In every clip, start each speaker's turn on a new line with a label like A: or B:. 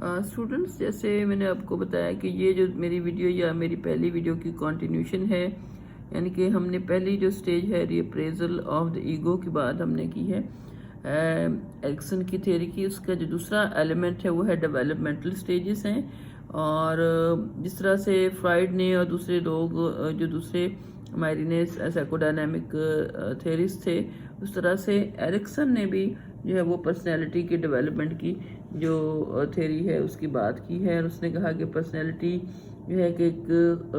A: Students, جیسے میں نے آپ کو بتایا کہ یہ جو میری ویڈیو یا میری پہلی ویڈیو کی کنٹینیوشن ہے، یعنی کہ ہم نے پہلی جو سٹیج ہے ری اپریزل آف دا ایگو کی بات ہم نے کی ہے ایرکسن کی تھیوری کی. اس کا جو دوسرا ایلیمنٹ ہے وہ ہے ڈیولپمنٹل سٹیجز ہیں. اور جس طرح سے فرائیڈ نے اور دوسرے لوگ جو دوسرے ہماری نے سائیکو ڈائنامک تھیوریز تھے، اس طرح سے ایرکسن نے بھی جو ہے وہ پرسنالٹی کی ڈیولپمنٹ کی جو تھیوری ہے اس کی بات کی ہے. اور اس نے کہا کہ پرسنالٹی جو ہے کہ ایک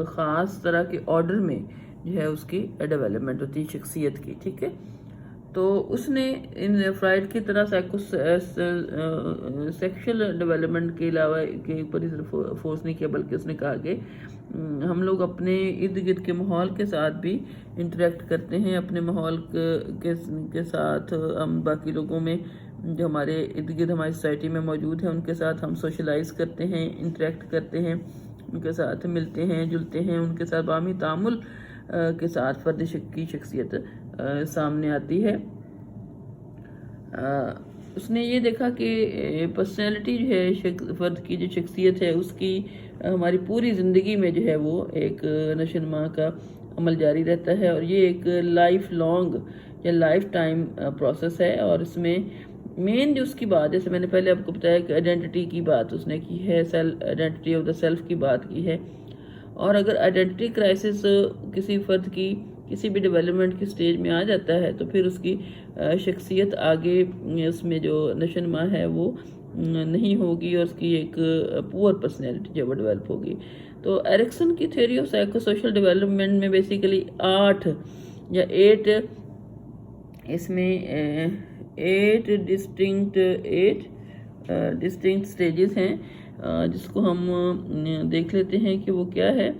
A: خاص طرح کے آرڈر میں جو ہے اس کی ڈیولپمنٹ ہوتی ہے شخصیت کی. ٹھیک ہے، تو اس نے ان فرائیڈ کی طرح سیکشل ڈیولپمنٹ کے علاوہ کے اوپر ہی صرف فورس نہیں کیا، بلکہ اس نے کہا کہ ہم لوگ اپنے ارد گرد کے ماحول کے ساتھ بھی انٹریکٹ کرتے ہیں. اپنے ماحول کے ساتھ ہم باقی لوگوں میں جو ہمارے ارد گرد ہماری سوسائٹی میں موجود ہیں ان کے ساتھ ہم سوشلائز کرتے ہیں، انٹریکٹ کرتے ہیں، ان کے ساتھ ملتے ہیں، جلتے ہیں، ان کے ساتھ باہمی تعامل کے ساتھ فرد کی شخصیت سامنے آتی ہے. اس نے یہ دیکھا کہ پرسنالٹی جو ہے فرد کی جو شخصیت ہے اس کی ہماری پوری زندگی میں جو ہے وہ ایک نشو و نما کا عمل جاری رہتا ہے، اور یہ ایک لائف لانگ یا لائف ٹائم پروسیس ہے. اور اس میں مین جو اس کی بات، جیسے میں نے پہلے آپ کو بتایا کہ آئیڈینٹی کی بات اس نے کی ہے، آئیڈینٹی آف دا سیلف کی بات کی ہے. اور اگر آئیڈینٹی کرائسس کسی فرد کی کسی بھی ڈیولپمنٹ کی سٹیج میں آ جاتا ہے تو پھر اس کی شخصیت آگے اس میں جو نشو و نما ہے وہ نہیں ہوگی، اور اس کی ایک پور پرسنالٹی جو وہ ڈیولپ ہوگی. تو ایرکسن کی theory of psycho social development میں بیسیکلی 8 اس میں 8 ڈسٹنکٹ سٹیجز ہیں جس کو ہم دیکھ لیتے ہیں کہ وہ کیا ہے.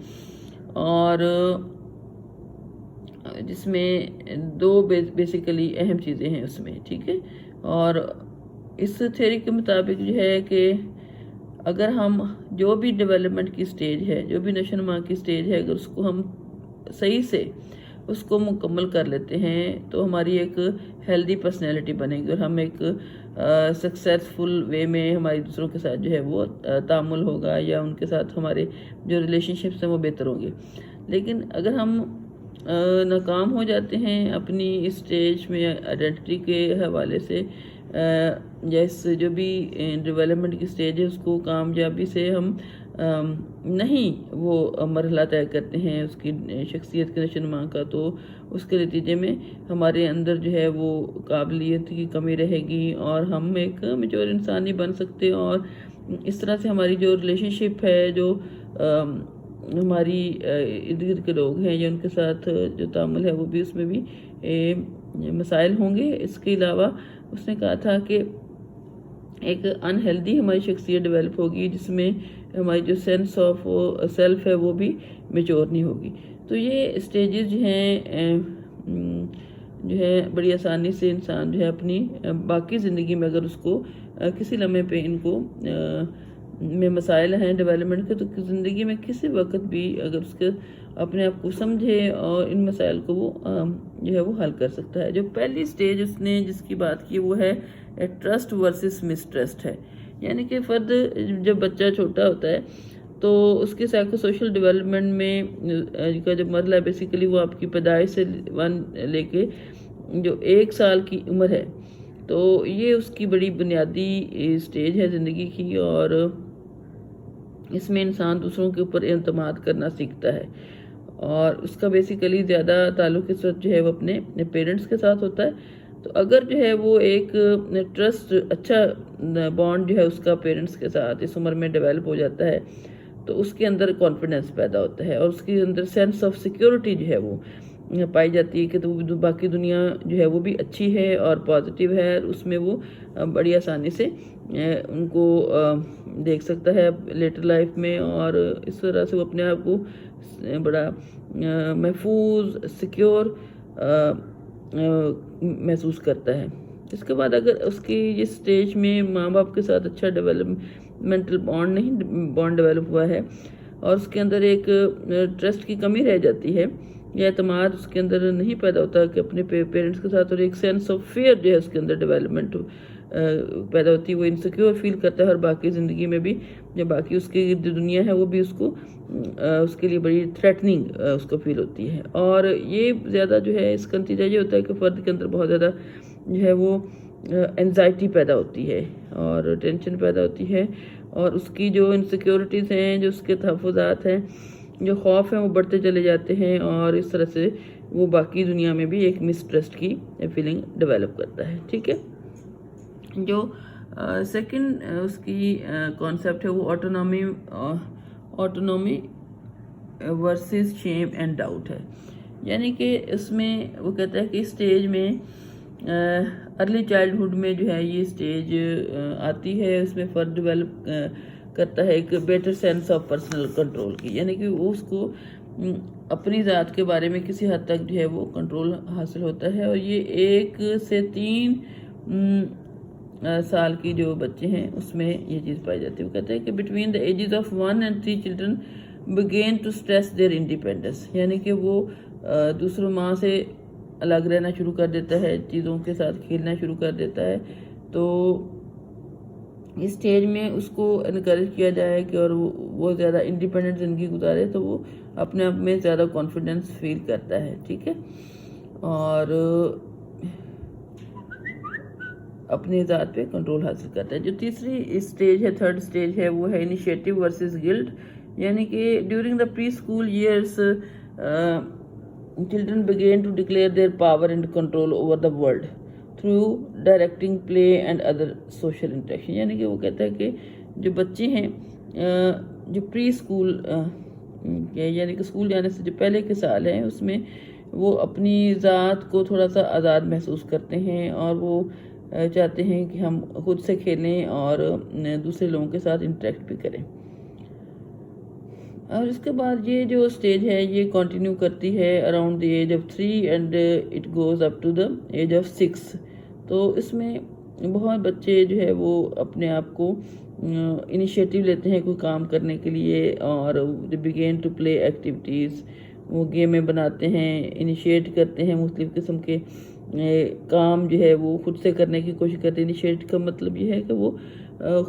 A: اور جس میں 2 بیسیکلی اہم چیزیں ہیں اس میں. ٹھیک ہے، اور اس تھیوری کے مطابق جو ہے کہ اگر ہم جو بھی ڈیولپمنٹ کی سٹیج ہے، جو بھی نشو و نما کی سٹیج ہے، اگر اس کو ہم صحیح سے اس کو مکمل کر لیتے ہیں تو ہماری ایک ہیلدی پرسنالٹی بنے گی، اور ہم ایک سکسیسفل وے میں ہماری دوسروں کے ساتھ جو ہے وہ تعامل ہوگا، یا ان کے ساتھ ہمارے جو ریلیشن شپس ہیں وہ بہتر ہوں گے. لیکن اگر ہم ناکام ہو جاتے ہیں اپنی اس سٹیج میں آئیڈینٹی کے حوالے سے، جیسے جو بھی ڈیولپمنٹ کی سٹیج ہے اس کو کامیابی سے ہم نہیں وہ مرحلہ طے کرتے ہیں اس کی شخصیت کے نشو و نما کا، تو اس کے نتیجے میں ہمارے اندر جو ہے وہ قابلیت کی کمی رہے گی اور ہم ایک میچور انسان نہیں بن سکتے. اور اس طرح سے ہماری جو ریلیشن شپ ہے، جو ہماری ارد گرد کے لوگ ہیں یا ان کے ساتھ جو تعامل ہے وہ بھی اس میں بھی مسائل ہوں گے. اس کے علاوہ اس نے کہا تھا کہ ایک انہیلدی ہماری شخصیت ڈیولپ ہوگی جس میں ہماری جو سینس آف سیلف ہے وہ بھی میچور نہیں ہوگی. تو یہ سٹیجز جو ہے بڑی آسانی سے انسان جو ہے اپنی باقی زندگی میں اگر اس کو کسی لمحے پہ ان کو میں مسائل ہیں ڈیولپمنٹ کے، تو زندگی میں کسی وقت بھی اگر اس کے اپنے آپ کو سمجھے اور ان مسائل کو وہ جو ہے وہ حل کر سکتا ہے. جو پہلی سٹیج اس نے جس کی بات کی وہ ہے ٹرسٹ ورسز مسٹرسٹ ہے. یعنی کہ فرد جب بچہ چھوٹا ہوتا ہے تو اس کے سائیکو سوشل ڈیولپمنٹ میں کا جو مرحلہ ہے بیسیکلی وہ آپ کی پیدائش سے لے کے جو 1 سال کی عمر ہے، تو یہ اس کی بڑی بنیادی سٹیج ہے زندگی کی. اور اس میں انسان دوسروں کے اوپر اعتماد کرنا سیکھتا ہے، اور اس کا بیسیکلی زیادہ تعلق اس وقت جو ہے وہ اپنے پیرنٹس کے ساتھ ہوتا ہے. تو اگر جو ہے وہ ایک ٹرسٹ اچھا بانڈ جو ہے اس کا پیرنٹس کے ساتھ اس عمر میں ڈیولپ ہو جاتا ہے تو اس کے اندر کانفیڈنس پیدا ہوتا ہے، اور اس کے اندر سینس آف سیکیورٹی جو ہے وہ پائی جاتی ہے کہ تو باقی دنیا جو ہے وہ بھی اچھی ہے اور پازیٹیو ہے. اس میں وہ بڑی آسانی سے ان کو دیکھ سکتا ہے لیٹر لائف میں، اور اس طرح سے وہ اپنے آپ کو بڑا محفوظ سیکیور محسوس کرتا ہے. اس کے بعد اگر اس کی اس سٹیج میں ماں باپ کے ساتھ اچھا ڈیولپمنٹل بانڈ ڈیولپ ہوا ہے اور اس کے اندر ایک ٹرسٹ کی کمی رہ جاتی ہے یا اعتماد اس کے اندر نہیں پیدا ہوتا کہ اپنے پیرنٹس کے ساتھ، اور ایک سینس آف فیئر جو ہے اس کے اندر ڈیولپمنٹ پیدا ہوتی ہے، وہ انسیکیور فیل کرتا ہے، اور باقی زندگی میں بھی جو باقی اس کی جو دنیا ہے وہ بھی اس کے لیے بڑی تھریٹننگ اس کو فیل ہوتی ہے. اور یہ زیادہ جو ہے اس کا نتیجہ یہ ہوتا ہے کہ فرد کے اندر بہت زیادہ جو ہے وہ انزائٹی پیدا ہوتی ہے اور ٹینشن پیدا ہوتی ہے، اور اس کی جو انسیکیورٹیز ہیں، جو اس کے تحفظات ہیں، جو خوف ہیں، وہ بڑھتے چلے جاتے ہیں، اور اس طرح سے وہ باقی دنیا میں بھی ایک مسٹرسٹ کی فیلنگ ڈیولپ کرتا ہے. ٹھیک ہے. جو سیکنڈ اس کی کانسیپٹ ہے وہ autonomy versus shame and doubt ہے. یعنی کہ اس میں وہ کہتا ہے کہ اس اسٹیج میں ارلی چائلڈہڈ میں جو ہے یہ اسٹیج آتی ہے، اس میں فرد ڈیولپ کرتا ہے ایک better sense of personal control کی. یعنی کہ وہ اس کو اپنی ذات کے بارے میں کسی حد تک جو ہے وہ کنٹرول حاصل ہوتا ہے. اور یہ 1 سے 3 سال کی جو بچے ہیں اس میں یہ چیز پائی جاتی ہے. وہ کہتے ہیں کہ between the ages of 1 and 3 children begin to stress their independence. یعنی کہ وہ دوسروں ماں سے الگ رہنا شروع کر دیتا ہے، چیزوں کے ساتھ کھیلنا شروع کر دیتا ہے. تو اس اسٹیج میں اس کو انکریج کیا جائے کہ اور وہ زیادہ انڈیپینڈنٹ زندگی گزارے، تو وہ اپنے آپ میں زیادہ کانفیڈنس فیل کرتا ہے. ٹھیک ہے. اور اپنی ذات پہ کنٹرول حاصل کرتا ہے. جو تیسری اسٹیج ہے، تھرڈ اسٹیج ہے، وہ ہے انیشیٹو ورسز گلٹ. یعنی کہ during the preschool years children began to declare their power and control over the world through directing play and other social interaction. یعنی کہ وہ کہتا ہے کہ جو بچے ہیں جو پری اسکول یعنی کہ اسکول جانے سے جو پہلے کے سال ہیں، اس میں وہ اپنی ذات کو تھوڑا سا آزاد محسوس کرتے ہیں، اور وہ چاہتے ہیں کہ ہم خود سے کھیلیں اور دوسرے لوگوں کے ساتھ انٹریکٹ بھی کریں. اور اس کے بعد یہ جو اسٹیج ہے یہ کنٹینیو کرتی ہے around the age of 3 and it goes up to the age of 6. تو اس میں بہت بچے جو ہے وہ اپنے آپ کو انیشیٹو لیتے ہیں کوئی کام کرنے کے لیے، اور they begin to play activities. وہ گیمیں بناتے ہیں، انیشیٹ کرتے ہیں، مختلف قسم کے کام جو ہے وہ خود سے کرنے کی کوشش کرتے ہیں. انیشیٹ کا مطلب یہ ہے کہ وہ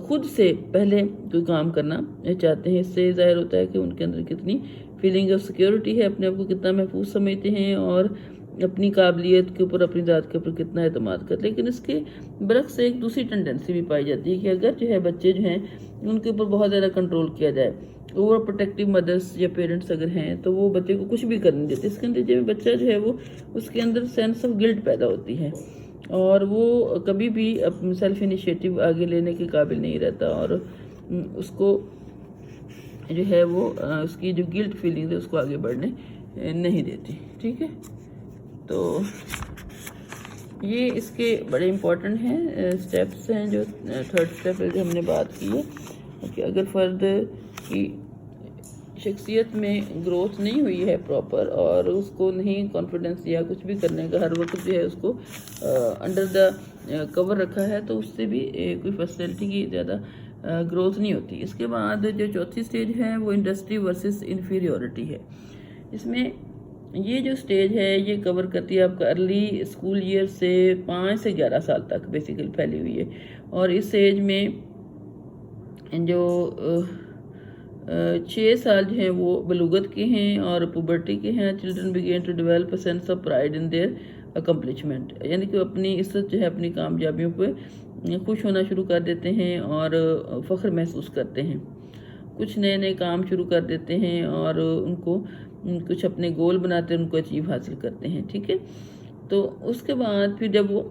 A: خود سے پہلے کوئی کام کرنا چاہتے ہیں. اس سے ظاہر ہوتا ہے کہ ان کے اندر کتنی فیلنگ آف سیکیورٹی ہے، اپنے آپ کو کتنا محفوظ سمجھتے ہیں، اور اپنی قابلیت کے اوپر، اپنی ذات کے اوپر کتنا اعتماد کرتے. لیکن اس کے برعکس ایک دوسری ٹینڈنسی بھی پائی جاتی ہے کہ اگر جو ہے بچے جو ہیں ان کے اوپر بہت زیادہ کنٹرول کیا جائے، اوور پروٹیکٹیو مدرس یا پیرنٹس اگر ہیں تو وہ بچے کو کچھ بھی کرنے دیتے. اس کے نتیجے میں بچہ جو ہے وہ اس کے اندر سینس آف گلٹ پیدا ہوتی ہے، اور وہ کبھی بھی سیلف انیشیٹو آگے لینے کے قابل نہیں رہتا، اور اس کو جو ہے وہ اس کی جو گلٹ فیلنگ ہے اس کو آگے بڑھنے نہیں دیتی. ٹھیک ہے. تو یہ اس کے بڑے امپورٹنٹ ہیں اسٹیپس ہیں. جو تھرڈ اسٹیپ ہے جو ہم نے بات کی ہے کہ اگر فرد کی شخصیت میں گروتھ نہیں ہوئی ہے پراپر، اور اس کو نہیں کانفیڈنس یا کچھ بھی کرنے کا، ہر وقت جو ہے اس کو انڈر دا کور رکھا ہے، تو اس سے بھی کوئی پرسنالٹی کی زیادہ گروتھ نہیں ہوتی. اس کے بعد جو چوتھی سٹیج ہے وہ انڈسٹری ورسز انفیریورٹی ہے. اس میں یہ جو سٹیج ہے یہ کور کرتی ہے آپ کا ارلی اسکول ایئر سے 5 سے 11 سال تک بیسیکلی پھیلی ہوئی ہے. اور اس ایج میں جو 6 سال جو ہیں وہ بلوغت کے ہیں اور پوبرٹی کے ہیں. Children begin to develop a sense of pride in their accomplishment. یعنی کہ اپنی عزت جو ہے اپنی کامیابیوں پہ خوش ہونا شروع کر دیتے ہیں اور فخر محسوس کرتے ہیں. کچھ نئے نئے کام شروع کر دیتے ہیں اور ان کو کچھ اپنے گول بناتے ہیں، ان کو اچیو حاصل کرتے ہیں. ٹھیک ہے. تو اس کے بعد پھر جب وہ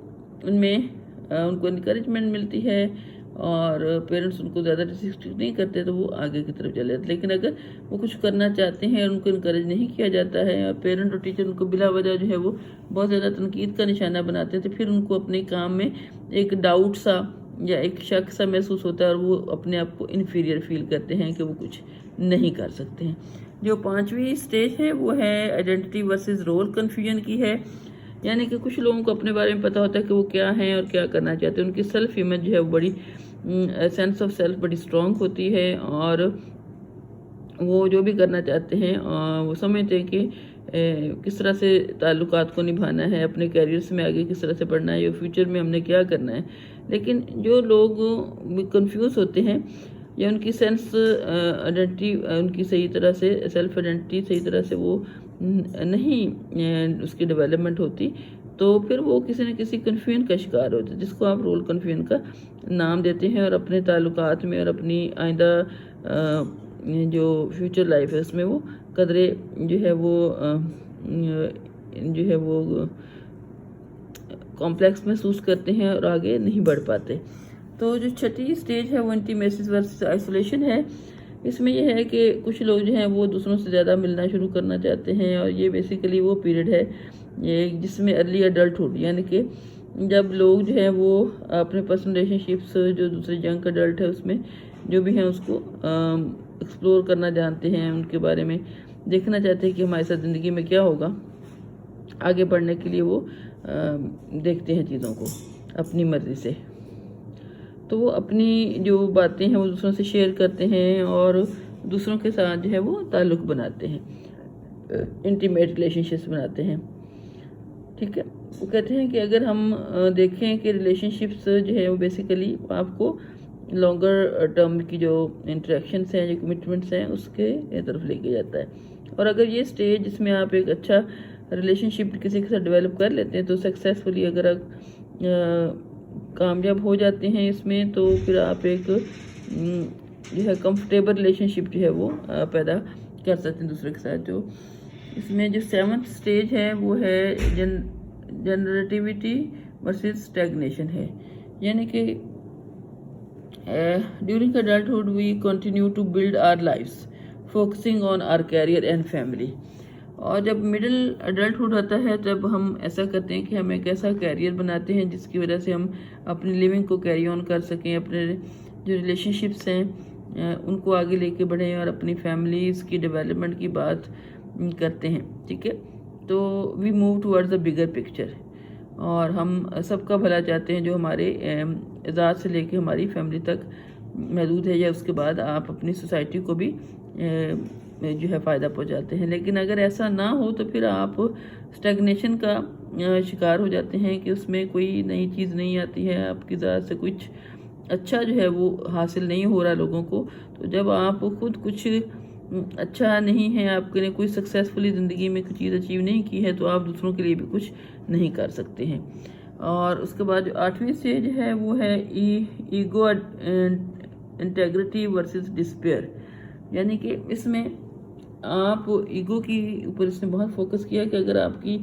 A: ان کو انکریجمنٹ ملتی ہے اور پیرنٹس ان کو زیادہ ریسٹرکٹ نہیں کرتے تو وہ آگے کی طرف چلے جاتے. لیکن اگر وہ کچھ کرنا چاہتے ہیں اور ان کو انکریج نہیں کیا جاتا ہے اور پیرنٹ اور ٹیچر ان کو بلا وجہ جو ہے وہ بہت زیادہ تنقید کا نشانہ بناتے ہیں، تو پھر ان کو اپنے کام میں ایک ڈاؤٹ سا یا ایک شک سا محسوس ہوتا ہے اور وہ اپنے آپ کو انفیریئر فیل کرتے ہیں کہ وہ کچھ نہیں کر سکتے ہیں. جو 5ویں سٹیج ہے وہ ہے آئیڈینٹی ورسز رول کنفیوژن کی ہے. یعنی کہ کچھ لوگوں کو اپنے بارے میں پتہ ہوتا ہے کہ وہ کیا ہیں اور کیا کرنا چاہتے ہیں. ان کی سیلف امیج جو ہے وہ بڑی سینس آف سیلف بڑی اسٹرانگ ہوتی ہے اور وہ جو بھی کرنا چاہتے ہیں وہ سمجھتے ہیں کہ کس طرح سے تعلقات کو نبھانا ہے، اپنے کیریئرس میں آگے کس طرح سے بڑھنا ہے یا فیوچر میں ہم نے کیا کرنا ہے. لیکن جو لوگ کنفیوز ہوتے ہیں یا ان کی سینس آئیڈینٹی ان کی صحیح طرح سے سیلف آئیڈینٹی صحیح طرح سے وہ نہیں اس کی ڈیولپمنٹ ہوتی، تو پھر وہ کسی نہ کسی کنفیوژن کا شکار ہوتے ہیں، جس کو آپ رول کنفیوژن کا نام دیتے ہیں، اور اپنے تعلقات میں اور اپنی آئندہ جو فیوچر لائف ہے اس میں وہ قدرے جو ہے وہ کمپلیکس محسوس کرتے ہیں اور آگے نہیں بڑھ پاتے۔ تو جو چھٹی سٹیج ہے وہ انٹیمیسی ورسز آئسولیشن ہے۔ اس میں یہ ہے کہ کچھ لوگ جو ہیں وہ دوسروں سے زیادہ ملنا شروع کرنا چاہتے ہیں، اور یہ بیسیکلی وہ پیریڈ ہے جس میں ارلی ایڈلٹہڈ، یعنی کہ جب لوگ جو ہیں وہ اپنے پرسنل ریلیشن شپس جو دوسرے ینگ ایڈلٹ ہے اس میں جو بھی ہیں اس کو ایکسپلور کرنا جانتے ہیں، ان کے بارے میں دیکھنا چاہتے ہیں کہ ہمارے ساتھ زندگی میں کیا ہوگا، آگے بڑھنے کے لیے وہ دیکھتے ہیں چیزوں کو اپنی مرضی سے، تو وہ اپنی جو باتیں ہیں وہ دوسروں سے شیئر کرتے ہیں اور دوسروں کے ساتھ جو ہے وہ تعلق بناتے ہیں، انٹیمیٹ ریلیشن شپس بناتے ہیں، ٹھیک ہے۔ وہ کہتے ہیں کہ اگر ہم دیکھیں کہ ریلیشن شپس جو ہے وہ بیسیکلی آپ کو لانگر ٹرم کی جو انٹریکشنس ہیں، جو کمٹمنٹس ہیں اس کے طرف لے کے جاتا ہے، اور اگر یہ سٹیج جس میں آپ ایک اچھا ریلیشن شپ کسی کے ساتھ ڈیولپ کر لیتے ہیں تو سکسیسفلی اگر کامیاب ہو جاتے ہیں اس میں، تو پھر آپ ایک جو ہے کمفرٹیبل ریلیشن شپ جو ہے وہ پیدا کر سکتے ہیں دوسرے کے ساتھ۔ جو اس میں جو 7th سٹیج ہے وہ ہے جنریٹیوٹی ورسز اسٹیگنیشن ہے، یعنی کہ during adulthood we continue to build our lives focusing on our career and family, اور جب مڈل ایڈلٹہڈ ہوتا ہے تب ہم ایسا کرتے ہیں کہ ہم ایک ایسا کیریئر بناتے ہیں جس کی وجہ سے ہم اپنی لیونگ کو کیری آن کر سکیں، اپنے جو ریلیشن شپس ہیں ان کو آگے لے کے بڑھیں، اور اپنی فیملیز کی ڈیولپمنٹ کی بات کرتے ہیں، ٹھیک ہے۔ تو we move towards a bigger picture, اور ہم سب کا بھلا چاہتے ہیں جو ہمارے ذات سے لے کے ہماری فیملی تک محدود ہے، یا اس کے بعد آپ اپنی سوسائٹی کو بھی جو ہے فائدہ پہنچاتے ہیں۔ لیکن اگر ایسا نہ ہو تو پھر آپ اسٹیگنیشن کا شکار ہو جاتے ہیں کہ اس میں کوئی نئی چیز نہیں آتی ہے، آپ کی ذات سے کچھ اچھا جو ہے وہ حاصل نہیں ہو رہا لوگوں کو، تو جب آپ خود کچھ اچھا نہیں ہے، آپ نے کوئی سکسیسفلی زندگی میں کوئی چیز اچیو نہیں کی ہے، تو آپ دوسروں کے لیے بھی کچھ نہیں کر سکتے ہیں۔ اور اس کے بعد جو 8ویں سٹیج ہے وہ ہے ایگو انٹیگریٹی ورسز ڈسپیئر، یعنی کہ اس میں آپ ایگو کی اوپر اس نے بہت فوکس کیا کہ اگر آپ کی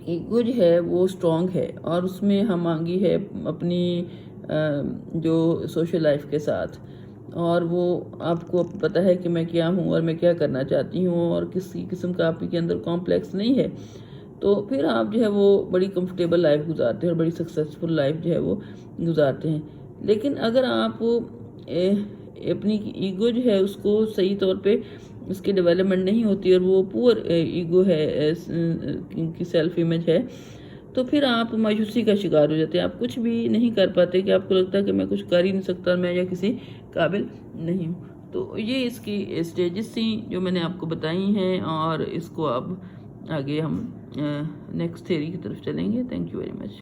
A: ایگو جو ہے وہ اسٹرانگ ہے اور اس میں ہم آنگی ہے اپنی جو سوشل لائف کے ساتھ، اور وہ آپ کو پتہ ہے کہ میں کیا ہوں اور میں کیا کرنا چاہتی ہوں، اور کسی قسم کا آپ کے اندر کمپلیکس نہیں ہے، تو پھر آپ جو ہے وہ بڑی کمفرٹیبل لائف گزارتے ہیں اور بڑی سکسیسفل لائف جو ہے وہ گزارتے ہیں۔ لیکن اگر آپ اپنی ایگو جو ہے اس کو صحیح طور پہ اس کی ڈیولپمنٹ نہیں ہوتی اور وہ پور ایگو ہے کی سیلف امیج ہے، تو پھر آپ مایوسی کا شکار ہو جاتے ہیں، آپ کچھ بھی نہیں کر پاتے، کہ آپ کو لگتا ہے کہ میں کچھ کر ہی نہیں سکتا اور میں یا کسی قابل نہیں ہوں۔ تو یہ اس کی سٹیجز تھیں جو میں نے آپ کو بتائی ہیں، اور اس کو اب آگے ہم نیکسٹ تھیوری کی طرف چلیں گے۔ Thank you very much.